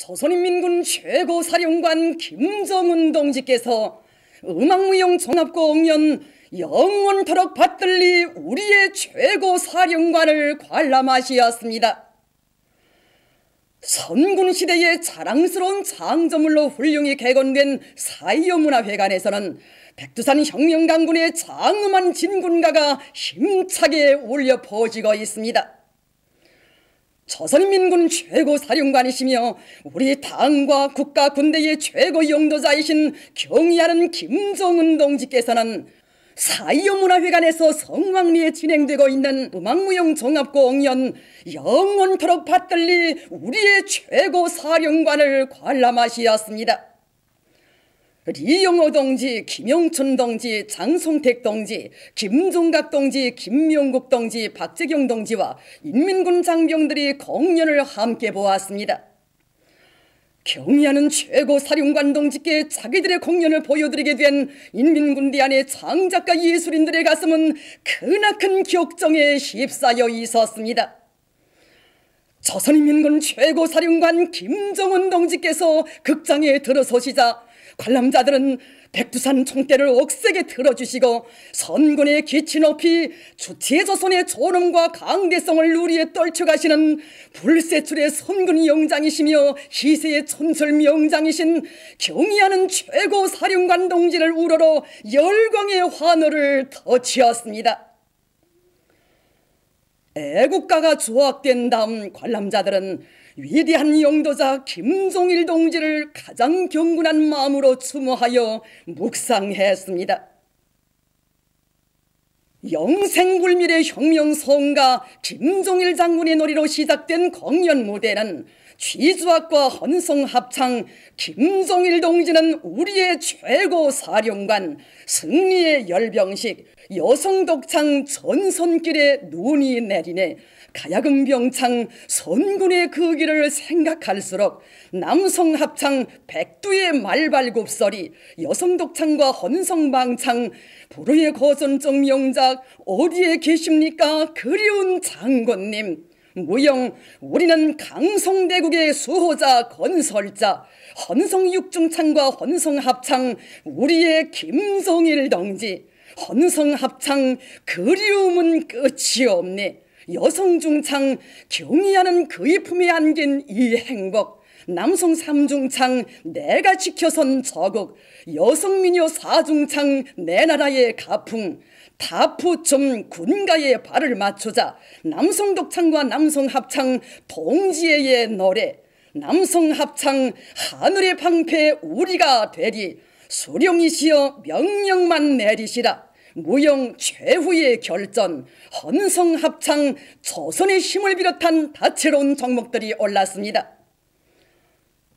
조선인민군 최고사령관 김정은 동지께서 음악무용 종합공연 영원토록 받들리 우리의 최고사령관을 관람하시었습니다. 선군시대의 자랑스러운 장조물로 훌륭히 개건된 사이어문화회관에서는 백두산 혁명강군의 장엄한 진군가가 힘차게 울려 퍼지고 있습니다. 조선인민군 최고사령관이시며 우리 당과 국가 군대의 최고 용도자이신 경의하는 김정은 동지께서는 사이어문화회관에서 성황리에 진행되고 있는 음악무용 종합공연 영원토록 받들리 우리의 최고사령관을 관람하시었습니다. 리영호 동지, 김영춘 동지, 장송택 동지, 김종각 동지, 김명국 동지, 박재경 동지와 인민군 장병들이 공연을 함께 보았습니다. 경의하는 최고사령관 동지께 자기들의 공연을 보여드리게 된 인민군대안의 장작가 예술인들의 가슴은 크나큰 격정에 휩싸여 있었습니다. 조선인민군 최고사령관 김정은 동지께서 극장에 들어서시자 관람자들은 백두산 총대를 억세게 들어주시고 선군의 기치 높이 주체조선의 존엄과 강대성을 누리에 떨쳐가시는 불세출의 선군 영장이시며 희세의 촌철 명장이신 경의하는 최고사령관 동지를 우러러 열광의 환호를 터치었습니다. 애국가가 조악된 다음 관람자들은 위대한 용도자 김종일 동지를 가장 경건한 마음으로 추모하여 묵상했습니다. 영생불멸의 혁명소음가 김종일 장군의 노래로 시작된 공연 무대는 취주악과 헌송합창 김종일 동지는 우리의 최고사령관, 승리의 열병식, 여성독창 전선길에 눈이 내리네, 가야금병창 선군의 그 길을 생각할수록 남성합창 백두의 말발굽소리, 여성독창과 헌성방창, 불후의 고전적 명작 어디에 계십니까 그리운 장군님, 무용 우리는 강성대국의 수호자 건설자, 헌성육중창과 헌성합창 우리의 김종일 동지, 헌성합창 그리움은 끝이 없네, 여성중창 경의하는 그의 품에 안긴 이 행복, 남성 삼중창 내가 지켜선 저국, 여성미녀 사중창 내 나라의 가풍, 타프 좀 군가에 발을 맞추자, 남성독창과 남성합창 동지의 노래, 남성합창 하늘의 방패 우리가 되리, 수령이시여 명령만 내리시라, 무용 최후의 결전, 헌성합창 조선의 힘을 비롯한 다채로운 종목들이 올랐습니다.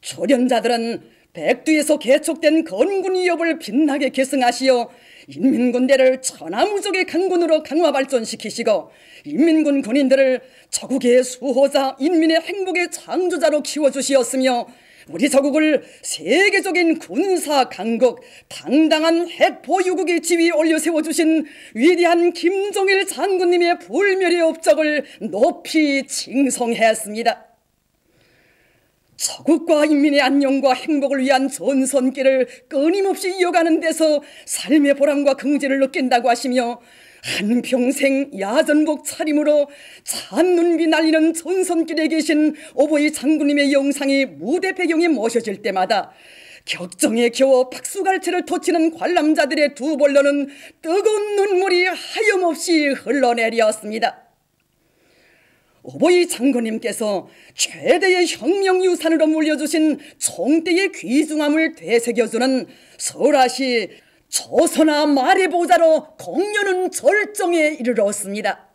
출연자들은 백두에서 개척된 건군 위협을 빛나게 계승하시어 인민군대를 천하무적의 강군으로 강화 발전시키시고 인민군 군인들을 조국의 수호자, 인민의 행복의 창조자로 키워주시었으며 우리 조국을 세계적인 군사 강국, 당당한 핵보유국의 지위에 올려 세워주신 위대한 김종일 장군님의 불멸의 업적을 높이 칭송했습니다. 조국과 인민의 안녕과 행복을 위한 전선길을 끊임없이 이어가는 데서 삶의 보람과 긍지를 느낀다고 하시며 한평생 야전복 차림으로 찬눈비 날리는 전선길에 계신 오보이 장군님의 영상이 무대 배경에 모셔질 때마다 격정에 겨워 박수갈채를 터치는 관람자들의 두 볼로는 뜨거운 눈물이 하염없이 흘러내렸습니다. 오보이 장군님께서 최대의 혁명유산으로 물려주신 총대의 귀중함을 되새겨주는 설화시 조선아 말해보자로 공연은 절정에 이르렀습니다.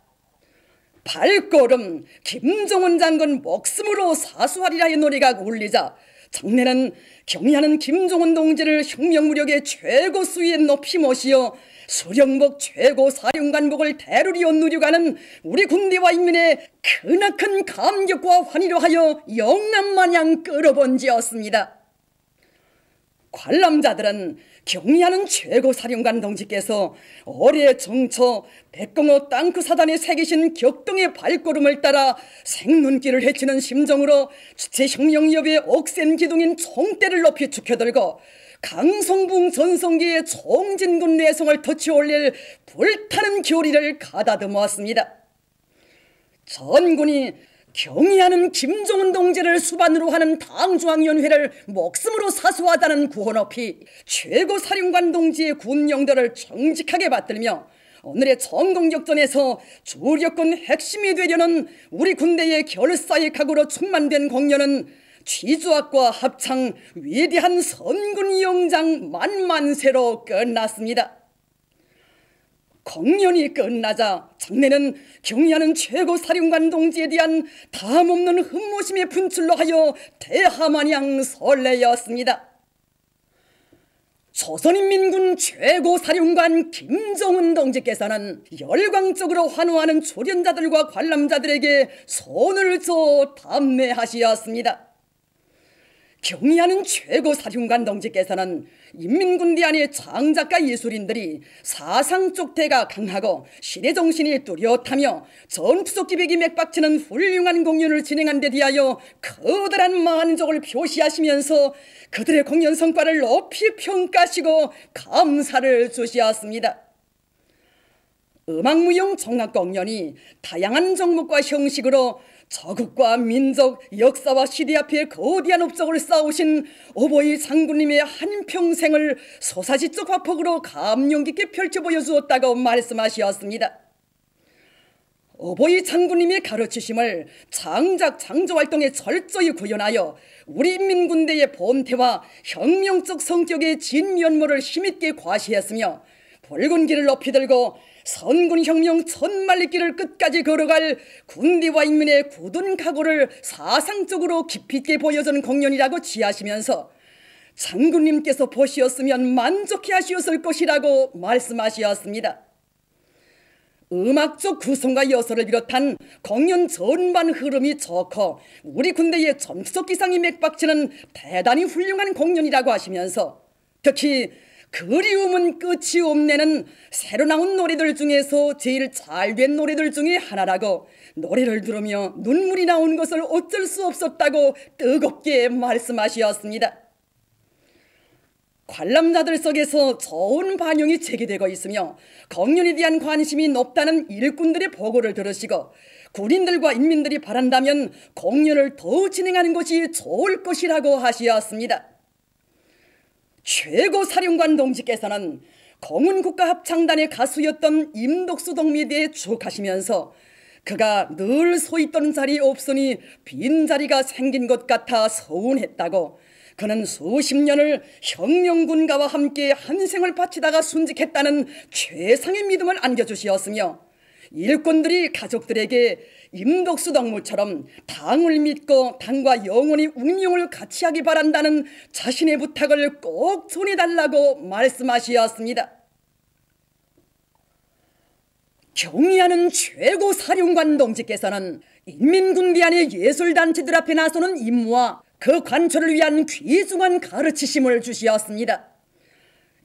발걸음 김정은 장군 목숨으로 사수하리라의 노래가 울리자 장내는 경의하는 김정은 동지를 혁명무력의 최고 수위에 높이 모시어 수령복 최고사령관복을 대루리어 누려가는 우리 군대와 인민의 크나큰 감격과 환희로 하여 영남마냥 끌어본지였습니다. 관람자들은 경의하는 최고사령관 동지께서 어뢰 정처 백공호 땅크 사단에 새기신 격동의 발걸음을 따라 생눈길을 헤치는 심정으로 주체혁명협의 억센 기둥인 총대를 높이 축혀들고 강성붕 전성기의 총진군 내성을 터치올릴 불타는 교리를 가다듬었습니다. 전군이 경의하는 김정은 동지를 수반으로 하는 당중앙위원회를 목숨으로 사수하다는 구호 높이 최고사령관 동지의 군용도를 정직하게 받들며 오늘의 전공격전에서 주력군 핵심이 되려는 우리 군대의 결사의 각오로 충만된 공연은 취조학과 합창 위대한 선군 영장 만만세로 끝났습니다. 공연이 끝나자 장내는 경의하는 최고사령관 동지에 대한 담없는 흠모심의 분출로 하여 대하마냥 설레였습니다. 조선인민군 최고사령관 김정은 동지께서는 열광적으로 환호하는 출연자들과 관람자들에게 손을 줘 담례하시었습니다. 경의하는 최고사령관 동지께서는 인민군대 안의 장작가 예술인들이 사상적 대가 강하고 시대정신이 뚜렷하며 전투적 기백이 맥박치는 훌륭한 공연을 진행한 데 대하여 커다란 만족을 표시하시면서 그들의 공연 성과를 높이 평가하시고 감사를 주시었습니다. 음악무용 종합공연이 다양한 종목과 형식으로 저국과 민족, 역사와 시대 앞에 거대한 업적을 쌓으신 오보이 장군님의 한평생을 소사시적 화폭으로 감명 깊게 펼쳐 보여주었다고 말씀하셨습니다. 오보이 장군님의 가르치심을 장작 창조 활동에 철저히 구현하여 우리 인민군대의 본태와 혁명적 성격의 진면모를 힘있게 과시했으며 붉은 길을 높이 들고 선군혁명 천만리길을 끝까지 걸어갈 군대와 인민의 굳은 각오를 사상적으로 깊이 있게 보여주는 공연이라고 지하시면서 장군님께서 보시었으면 만족해 하시었을 것이라고 말씀하셨습니다. 음악적 구성과 여서를 비롯한 공연 전반 흐름이 좋고 우리 군대의 전투적 기상이 맥박치는 대단히 훌륭한 공연이라고 하시면서 특히 그리움은 끝이 없네는 새로 나온 노래들 중에서 제일 잘된 노래들 중에 하나라고 노래를 들으며 눈물이 나온 것을 어쩔 수 없었다고 뜨겁게 말씀하셨습니다. 관람자들 속에서 좋은 반응이 제기되고 있으며 공연에 대한 관심이 높다는 일꾼들의 보고를 들으시고 군인들과 인민들이 바란다면 공연을 더 진행하는 것이 좋을 것이라고 하시었습니다. 최고사령관 동지께서는 공군국가합창단의 가수였던 임덕수 동미에 대해 추억하시면서 그가 늘 서 있던 자리에 없으니 빈자리가 생긴 것 같아 서운했다고, 그는 수십 년을 혁명군가와 함께 한 생을 바치다가 순직했다는 최상의 믿음을 안겨주시었으며 일꾼들이 가족들에게 임덕수 동무처럼 당을 믿고 당과 영원히 운명을 같이 하기 바란다는 자신의 부탁을 꼭 전해달라고 말씀하시었습니다. 경의하는 최고사령관 동지께서는 인민군대 안의 예술단체들 앞에 나서는 임무와 그 관철을 위한 귀중한 가르치심을 주시었습니다.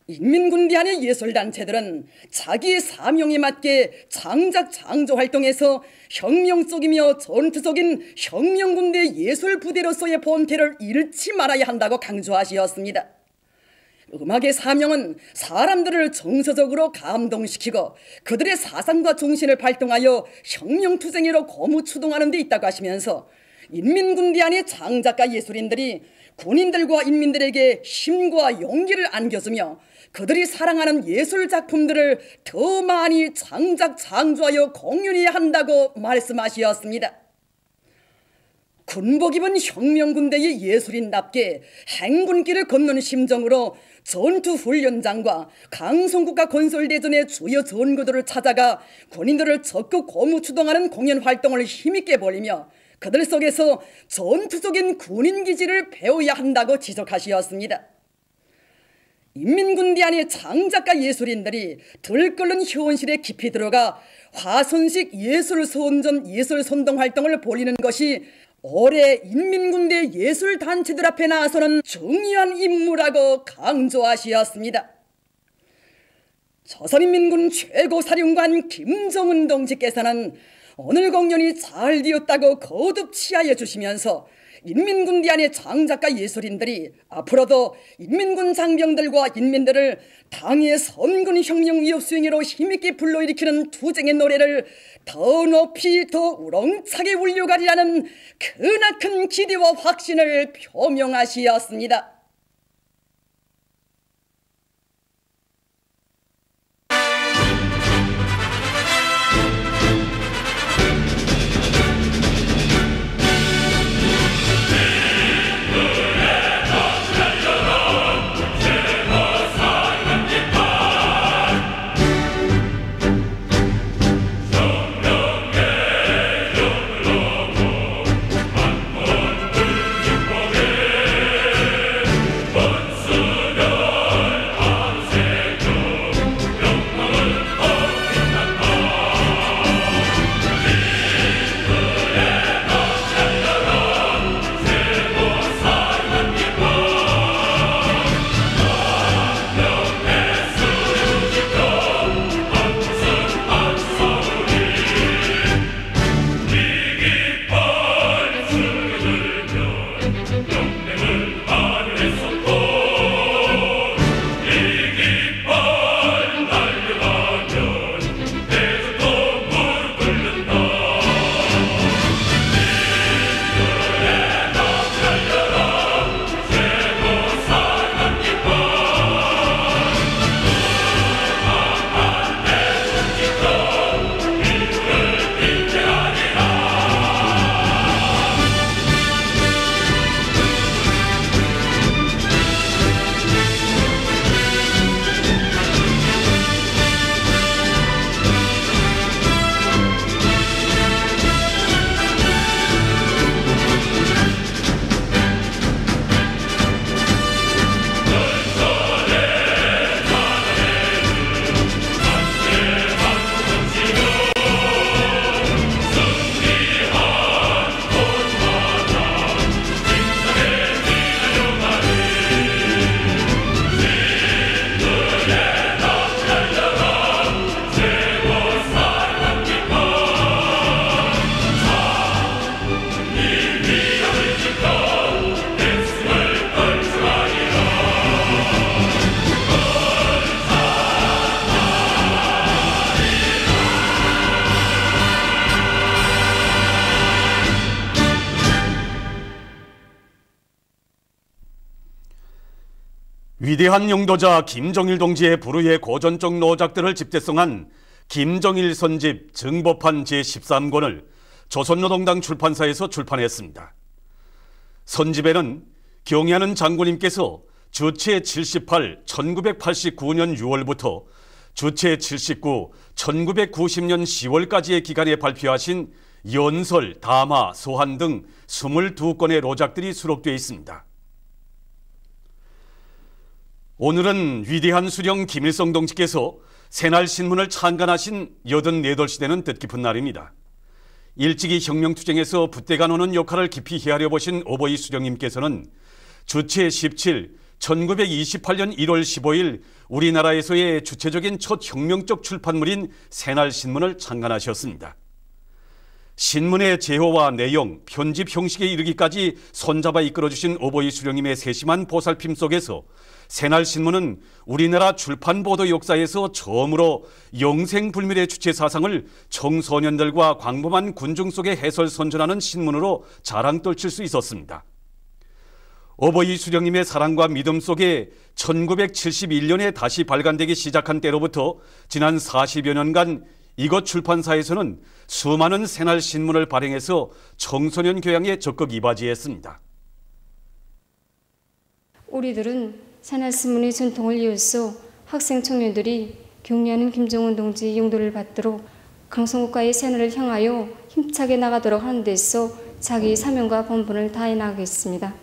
인민군대 안의 예술단체들은 자기의 사명에 맞게 장작 창조 활동에서 혁명적이며 전투적인 혁명군대 예술부대로서의 본태를 잃지 말아야 한다고 강조하시었습니다. 음악의 사명은 사람들을 정서적으로 감동시키고 그들의 사상과 정신을 발동하여 혁명투쟁으로 고무추동하는 데 있다고 하시면서 인민군대 안의 장작가 예술인들이 군인들과 인민들에게 힘과 용기를 안겨주며 그들이 사랑하는 예술작품들을 더 많이 장작 창조하여 공연해야 한다고 말씀하셨습니다. 군복 입은 혁명군대의 예술인답게 행군길을 걷는 심정으로 전투훈련장과 강성국가 건설대전의 주요 전구들을 찾아가 군인들을 적극 고무추동하는 공연활동을 힘있게 벌이며 그들 속에서 전투적인 군인기질을 배워야 한다고 지적하시었습니다. 인민군대 안의 장작가 예술인들이 들끓는 현실에 깊이 들어가 화선식 예술선전 예술선동 활동을 벌이는 것이 올해 인민군대 예술단체들 앞에 나서는 중요한 임무라고 강조하시었습니다. 조선인민군 최고사령관 김정은 동지께서는 오늘 공연이 잘 되었다고 거듭 치하해 주시면서 인민군대 안의 장작가 예술인들이 앞으로도 인민군 장병들과 인민들을 당의 선군혁명 위협 수행으로 힘있게 불러일으키는 투쟁의 노래를 더 높이 더 우렁차게 울려가리라는 크나큰 기대와 확신을 표명하시었습니다. 위대한 영도자 김정일 동지의 불후의 고전적 노작들을 집대성한 김정일 선집 증보판 제13권을 조선노동당 출판사에서 출판했습니다. 선집에는 경야는 장군님께서 주체 78 1989년 6월부터 주체 79 1990년 10월까지의 기간에 발표하신 연설, 담화, 소한 등 22건의 로작들이 수록되어 있습니다. 오늘은 위대한 수령 김일성 동지께서 새날신문을 창간하신 88시 되는 뜻깊은 날입니다. 일찍이 혁명투쟁에서 붓대가 노는 역할을 깊이 헤아려 보신 오보이 수령님께서는 주체 17 1928년 1월 15일 우리나라에서의 주체적인 첫 혁명적 출판물인 새날신문을 창간하셨습니다. 신문의 제호와 내용, 편집 형식에 이르기까지 손잡아 이끌어주신 오보이 수령님의 세심한 보살핌 속에서 새날신문은 우리나라 출판보도 역사에서 처음으로 영생불멸의 주체 사상을 청소년들과 광범한 군중 속에 해설 선전하는 신문으로 자랑 떨칠 수 있었습니다. 오보이 수령님의 사랑과 믿음 속에 1971년에 다시 발간되기 시작한 때로부터 지난 40여 년간 이곳 출판사에서는 수많은 새날신문을 발행해서 청소년 교양에 적극 이바지했습니다. 우리들은 새날신문의 전통을 이어서 학생 청년들이 경례하는 김정은 동지 용도를 받도록 강성국가의 새날을 향하여 힘차게 나가도록 하는 데서 자기 사명과 본분을 다해 나가겠습니다.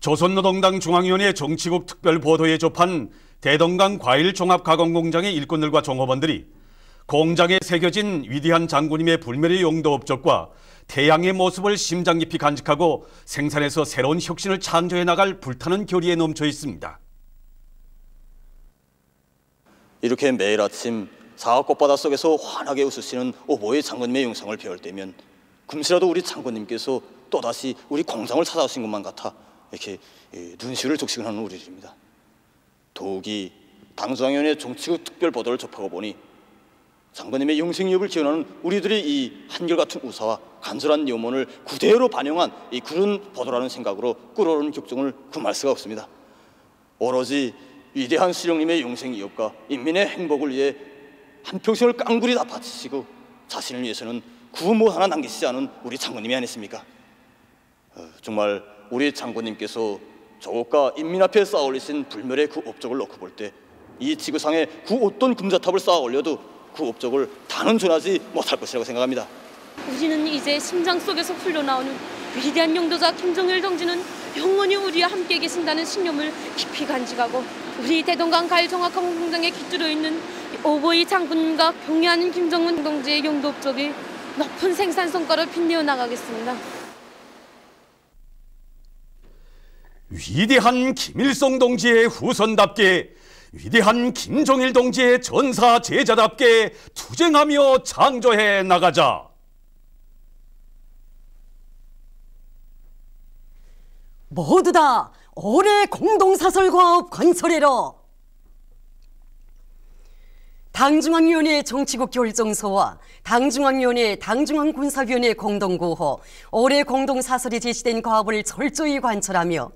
조선노동당 중앙위원회 정치국 특별보도에 접한 대동강 과일종합가공공장의 일꾼들과 종업원들이 공장에 새겨진 위대한 장군님의 불멸의 용도 업적과 태양의 모습을 심장 깊이 간직하고 생산에서 새로운 혁신을 창조해 나갈 불타는 결의에 넘쳐 있습니다. 이렇게 매일 아침 사과 꽃바다 속에서 환하게 웃으시는 오보의 장군님의 영상을 배울 때면 금시라도 우리 장군님께서 또다시 우리 공장을 찾아오신 것만 같아 이렇게 눈시울을 적시근하는 우리들입니다. 더욱이 당중앙위원회 정치국 특별보도를 접하고 보니 장군님의 영생이업을 기원하는 우리들의 이 한결같은 우사와 간절한 염원을 그대로 반영한 이 그런 보도라는 생각으로 끓어오르는 격정을 금할 수가 없습니다. 오로지 위대한 수령님의 영생이업과 인민의 행복을 위해 한평생을 깡그리 다 바치시고 자신을 위해서는 구모 하나 남기시지 않은 우리 장군님이 아니십니까? 정말 우리 장군님께서 조국과 인민 앞에 쌓아 올리신 불멸의 그 업적을 놓고 볼 때 이 지구상에 그 어떤 금자탑을 쌓아 올려도 그 업적을 다는 존하지 못할 것이라고 생각합니다. 우리는 이제 심장 속에서 흘러나오는 위대한 용도자 김정일 동지는 영원히 우리와 함께 계신다는 신념을 깊이 간직하고 우리 대동강 가일 정확한 공장에 깃들어 있는 오보이 장군과 경애하는 김정은 동지의 용도 업적이 높은 생산 성과를 빛내어 나가겠습니다. 위대한 김일성 동지의 후손답게, 위대한 김정일 동지의 전사 제자답게 투쟁하며 창조해 나가자. 모두 다 올해 공동사설과업 건설해라. 당중앙위원회 정치국 결정서와 당중앙위원회 당중앙군사위원회 공동구호 올해 공동사설에 제시된 과업을 철저히 관철하며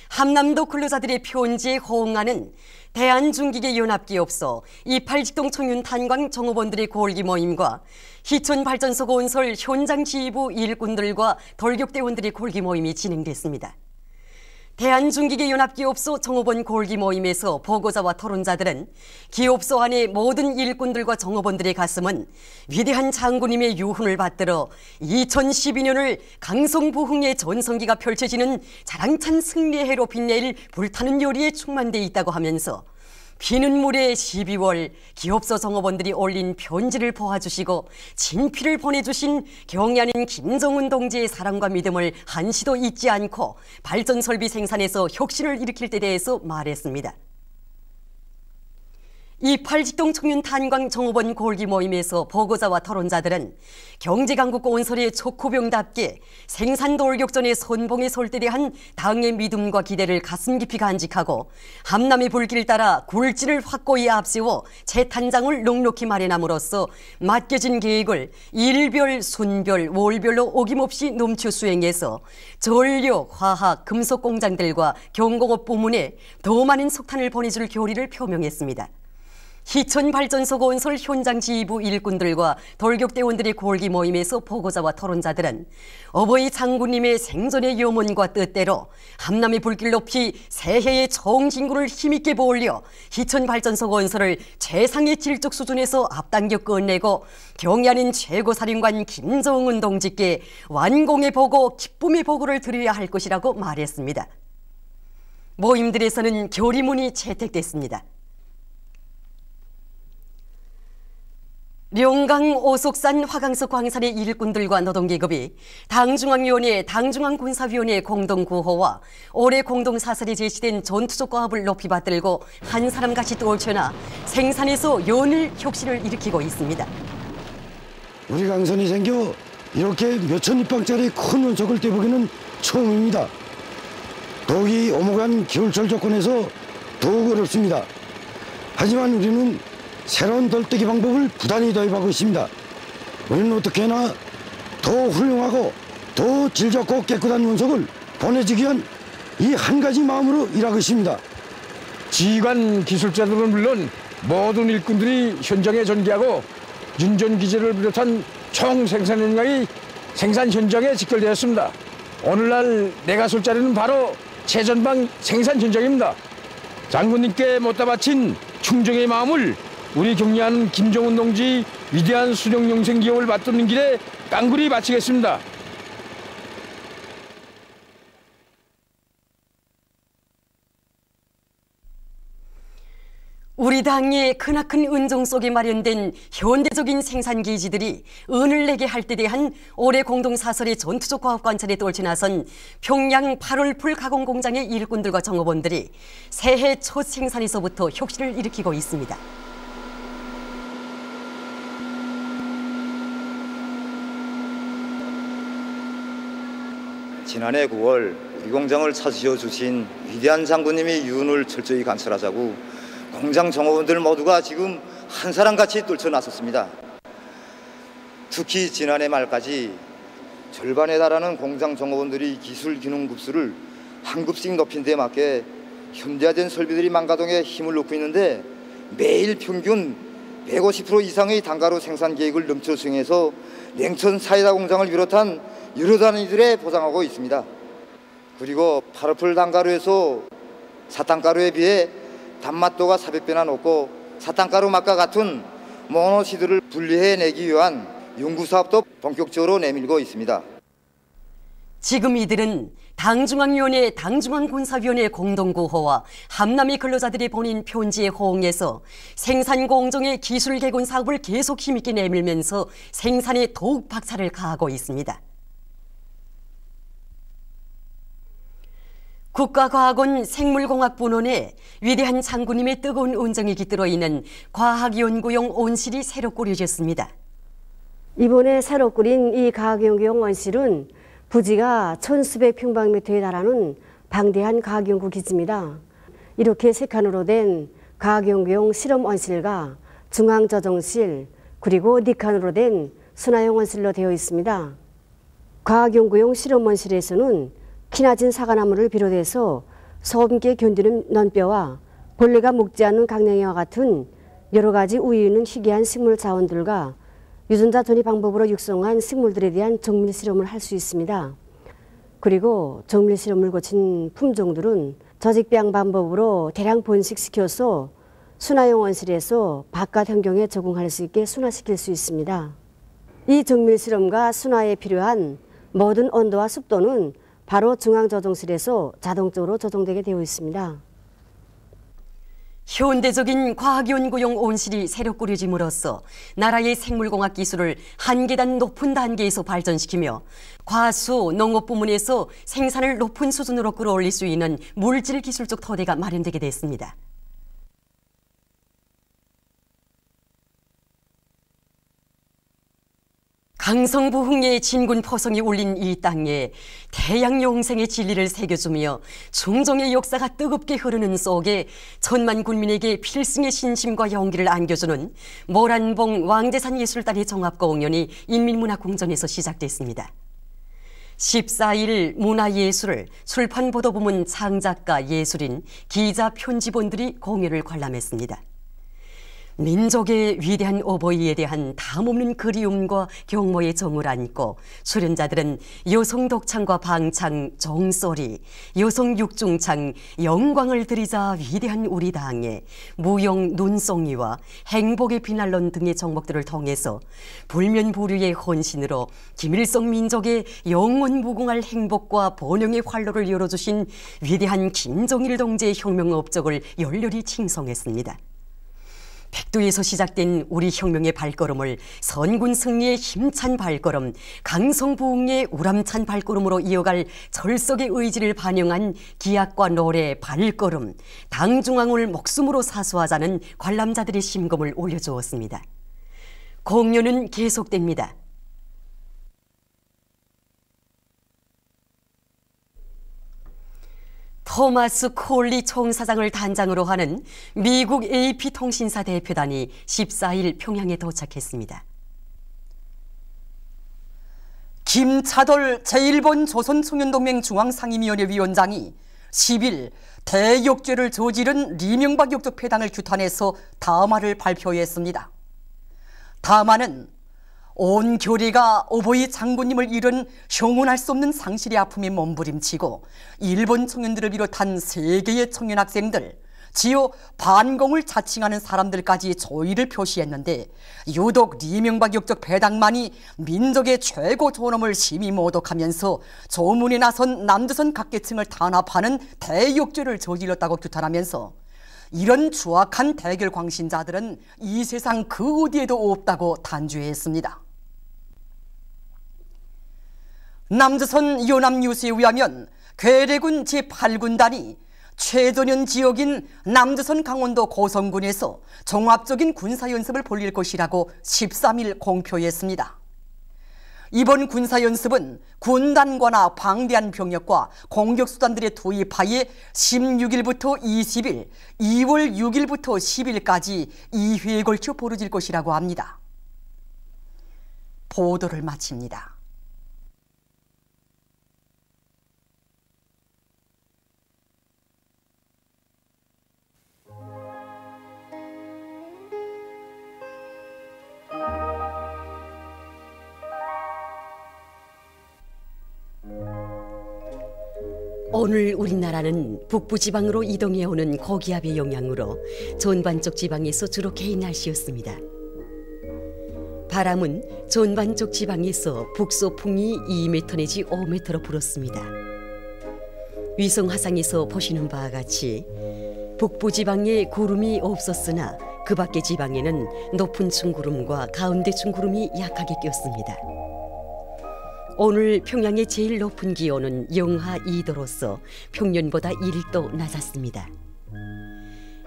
함남도 근로자들의 표온지에 호응하는 대한중기계연합기업소 28직동 청년 탄광 정업원들의 고올기 모임과 희촌발전소 건설 현장 지휘부 일꾼들과 돌격대원들의 고올기 모임이 진행됐습니다. 대한중기계연합기업소 정업원 고올기 모임에서 보고자와 토론자들은 기업소 안의 모든 일꾼들과 정업원들의 가슴은 위대한 장군님의 유훈을 받들어 2012년을 강성부흥의 전성기가 펼쳐지는 자랑찬 승리의 해로 빛낼 불타는 요리에 충만돼 있다고 하면서 비는 물에 12월 기업소 정업원들이 올린 편지를 보아주시고 진피를 보내주신 경애하는 김정은 동지의 사랑과 믿음을 한시도 잊지 않고 발전설비 생산에서 혁신을 일으킬 때 대해서 말했습니다. 28직동 청년 탄광 정업원 고올기 모임에서 보고자와 토론자들은 경제강국 건설의 촉구병답게 생산 돌격전의 선봉에 설 때 대한 당의 믿음과 기대를 가슴 깊이 간직하고 함남의 불길을 따라 굴지를 확고히 앞세워 재탄장을 넉넉히 마련함으로써 맡겨진 계획을 일별, 순별, 월별로 어김없이 넘쳐 수행해서 전력, 화학, 금속 공장들과 경공업 부문에 더 많은 석탄을 보내줄 결의를 표명했습니다. 희촌발전소 건설 현장 지휘부 일꾼들과 돌격대원들의 고올기 모임에서 보고자와 토론자들은 어버이 장군님의 생전의 염원과 뜻대로 함남의 불길 높이 새해의 총진구를 힘있게 보올려 희촌발전소 건설을 최상의 질적 수준에서 앞당겨 끝내고 경애하는 최고사령관 김정은 동지께 완공의 보고, 기쁨의 보고를 드려야 할 것이라고 말했습니다. 모임들에서는 결의문이 채택됐습니다. 룡강 오속산 화강석 광산의 일꾼들과 노동계급이 당중앙위원회 당중앙군사위원회 공동구호와 올해 공동사설에 제시된 전투적 과업을 높이 받들고 한 사람같이 떨쳐나 생산에서 연일 혁신을 일으키고 있습니다. 우리 강선이 생겨 이렇게 몇천 입방짜리 큰 원석을 떼보기는 처음입니다. 더욱이 오목한 겨울철 조건에서 더욱 어렵습니다. 하지만 우리는 새로운 덜뜨기 방법을 부단히 도입하고 있습니다. 우리는 어떻게나 더 훌륭하고 더 질 좋고 깨끗한 원석을 보내주기 위한 이 한 가지 마음으로 일하고 있습니다. 지휘관 기술자들은 물론 모든 일꾼들이 현장에 전개하고 윤전기지를 비롯한 총 생산 현장이 생산 현장에 직결되었습니다. 오늘날 내가 설 자리는 바로 최전방 생산 현장입니다. 장군님께 못다 바친 충정의 마음을 우리 경애하는 김정은 동지 위대한 수령 영생 기업을 받드는 길에 깡그리 바치겠습니다. 우리 당의 크나큰 은종 속에 마련된 현대적인 생산기지들이 은을 내게 할 때 대한 올해 공동사설의 전투적 과학관찰에 떨쳐 나선 평양 8월풀 가공공장의 일꾼들과 정업원들이 새해 첫 생산에서부터 혁신을 일으키고 있습니다. 지난해 9월 우리 공장을 찾으셔 주신 위대한 장군님의 유운을 철저히 관찰하자고 공장 정업원들 모두가 지금 한 사람같이 떨쳐나섰습니다. 특히 지난해 말까지 절반에 달하는 공장 정업원들이 기술 기능 급수를 한 급씩 높인 데 맞게 현대화된 설비들이 망가동에 힘을 놓고 있는데 매일 평균 150% 이상의 단가로 생산 계획을 넘쳐 수행해서 냉천 사이다 공장을 비롯한 여러 단위들에 보상하고 있습니다. 그리고 8월풀 단가루에서 사탕가루에 비해 단맛도가 400배나 높고 사탕가루 맛과 같은 모노시드를 분리해내기 위한 연구사업도 본격적으로 내밀고 있습니다. 지금 이들은 당중앙위원회, 당중앙군사위원회 공동구호와 함남의 근로자들이 보낸 편지에 호응해서 생산공정의 기술 개선 사업을 계속 힘있게 내밀면서 생산에 더욱 박차를 가하고 있습니다. 국가과학원 생물공학분원에 위대한 장군님의 뜨거운 은정이 깃들어 있는 과학연구용 온실이 새로 꾸려졌습니다. 이번에 새로 꾸린 이 과학연구용 온실은 부지가 1,수백 평방미터에 달하는 방대한 과학연구 기지입니다. 이렇게 3칸으로 된 과학연구용 실험 온실과 중앙저정실 그리고 4칸으로 된 순화용 온실로 되어 있습니다. 과학연구용 실험 온실에서는 키나진 사과나무를 비롯해서 소음기에 견디는 넌뼈와 벌레가 먹지 않는 강냉이와 같은 여러 가지 우위 있는 희귀한 식물 자원들과 유전자 전이 방법으로 육성한 식물들에 대한 정밀 실험을 할 수 있습니다. 그리고 정밀 실험을 거친 품종들은 저직배양 방법으로 대량 번식시켜서 순화용 온실에서 바깥 환경에 적응할 수 있게 순화시킬 수 있습니다. 이 정밀 실험과 순화에 필요한 모든 온도와 습도는 바로 중앙저정실에서 자동적으로 조정되게 되어 있습니다. 현대적인 과학연구용 온실이 새로 꾸려짐으로써 나라의 생물공학 기술을 한 계단 높은 단계에서 발전시키며 과수, 농업 부문에서 생산을 높은 수준으로 끌어올릴 수 있는 물질 기술적 토대가 마련되게 됐습니다. 강성부흥의 진군 포성이 울린 이 땅에 태양 영생의 진리를 새겨주며 충정의 역사가 뜨겁게 흐르는 속에 천만 군민에게 필승의 신심과 용기를 안겨주는 모란봉 왕대산 예술단의 종합공연이 인민문화궁전에서 시작됐습니다. 14일 문화예술, 출판보도부문 창작가, 예술인, 기자, 편집원들이 공연을 관람했습니다. 민족의 위대한 어버이에 대한 담없는 그리움과 경모의 정을 안고 출연자들은 여성 독창과 방창, 종소리, 여성 육중창, 영광을 드리자 위대한 우리 당의 무용 눈송이와 행복의 비난론 등의 종목들을 통해서 불면부류의 헌신으로 김일성 민족의 영원 무궁할 행복과 번영의 활로를 열어주신 위대한 김정일 동지의 혁명 업적을 열렬히 칭송했습니다. 백두에서 시작된 우리 혁명의 발걸음을 선군 승리의 힘찬 발걸음, 강성부흥의 우람찬 발걸음으로 이어갈 절석의 의지를 반영한 기악과 노래 발걸음, 당중앙을 목숨으로 사수하자는 관람자들의 심금을 올려주었습니다. 공연은 계속됩니다. 토마스 콜리 총사장을 단장으로 하는 미국 AP통신사 대표단이 14일 평양에 도착했습니다. 김차돌 제1본 조선청년동맹 중앙상임위원회 위원장이 10일 대역죄를 저지른 리명박 역적 패당을 규탄해서 담화를 발표했습니다. 담화는 온 교리가 어버이 장군님을 잃은 형언할 수 없는 상실의 아픔에 몸부림치고 일본 청년들을 비롯한 세계의 청년 학생들, 지요 반공을 자칭하는 사람들까지 조의를 표시했는데 유독 리명박 역적 배당만이 민족의 최고 존엄을 심히 모독하면서 조문에 나선 남조선 각계층을 탄압하는 대역죄를 저질렀다고 규탄하면서 이런 추악한 대결 광신자들은 이 세상 그 어디에도 없다고 단죄했습니다. 남조선 연합뉴스에 의하면 괴뢰군 제8군단이 최전현 지역인 남조선 강원도 고성군에서 종합적인 군사연습을 벌일 것이라고 13일 공표했습니다. 이번 군사연습은 군단과나 방대한 병력과 공격수단들의 투입하에 16일부터 20일, 2월 6일부터 10일까지 2회에 걸쳐 벌어질 것이라고 합니다. 보도를 마칩니다. 오늘 우리나라는 북부지방으로 이동해오는 고기압의 영향으로 전반쪽 지방에서 주로 개인 날씨였습니다. 바람은 전반쪽 지방에서 북서풍이 2m 내지 5m로 불었습니다. 위성 화상에서 보시는 바와 같이 북부지방에 구름이 없었으나 그 밖의 지방에는 높은 중구름과 가운데 중구름이 약하게 꼈습니다. 오늘 평양의 제일 높은 기온은 영하 2도로서 평년보다 1도 낮았습니다.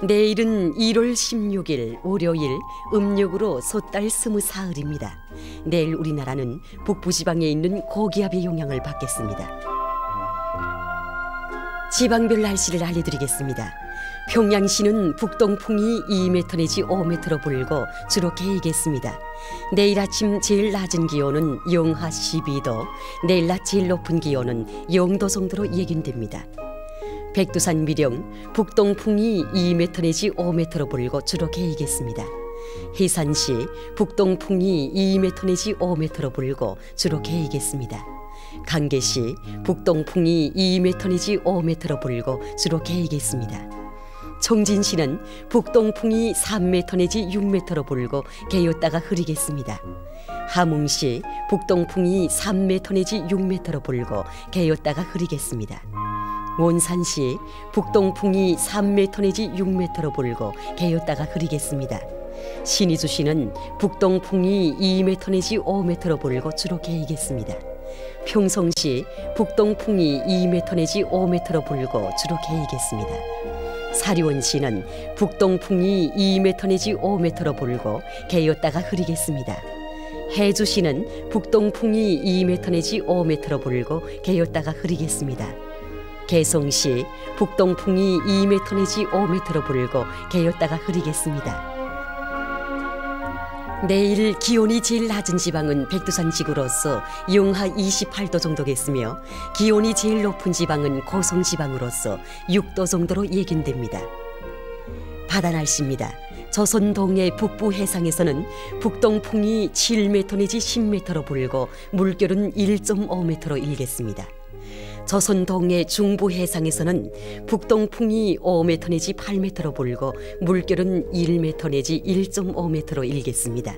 내일은 1월 16일 월요일 음력으로 솥달 24일입니다. 내일 우리나라는 북부지방에 있는 고기압의 영향을 받겠습니다. 지방별 날씨를 알려드리겠습니다. 평양시는 북동풍이 2m 내지 5m로 불고 주로 개이겠습니다. 내일 아침 제일 낮은 기온은 영하 12도, 내일 낮 제일 높은 기온은 0도 정도로 예견됩니다. 백두산 미령 북동풍이 2m 내지 5m로 불고 주로 개이겠습니다. 해산시 북동풍이 2m 내지 5m로 불고 주로 개이겠습니다. 강계시 북동풍이 2m 내지 5m로 불고 주로 개이겠습니다. 청진시는 북동풍이 3m 내지 6m로 불고 개였다가 흐리겠습니다. 함흥시 북동풍이 3m 내지 6m로 불고 개였다가 흐리겠습니다. 원산시 북동풍이 3m 내지 6m로 불고 개였다가 흐리겠습니다. 신의주시는 북동풍이 2m 내지 5m로 불고 주로 개이겠습니다. 평성시 북동풍이 2m 내지 5m로 불고 주로 개이겠습니다. 사리원시는 북동풍이 2m 내지 5m로 불고 개였다가 흐리겠습니다. 해주시는 북동풍이 2m 내지 5m로 불고 개였다가 흐리겠습니다. 개성시 북동풍이 2m 내지 5m로 불고 개였다가 흐리겠습니다. 내일 기온이 제일 낮은 지방은 백두산 지구로서 영하 28도 정도겠으며 기온이 제일 높은 지방은 고성 지방으로서 6도 정도로 예견됩니다. 바다 날씨입니다. 조선 동해 북부 해상에서는 북동풍이 7m 내지 10m로 불고 물결은 1.5m로 일겠습니다. 조선 동해 중부 해상에서는 북동풍이 5m 내지 8m로 불고 물결은 1m 내지 1.5m로 일겠습니다.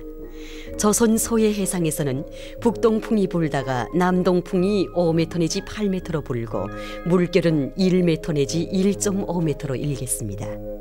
조선 소해 해상에서는 북동풍이 불다가 남동풍이 5m 내지 8m로 불고 물결은 1m 내지 1.5m로 일겠습니다.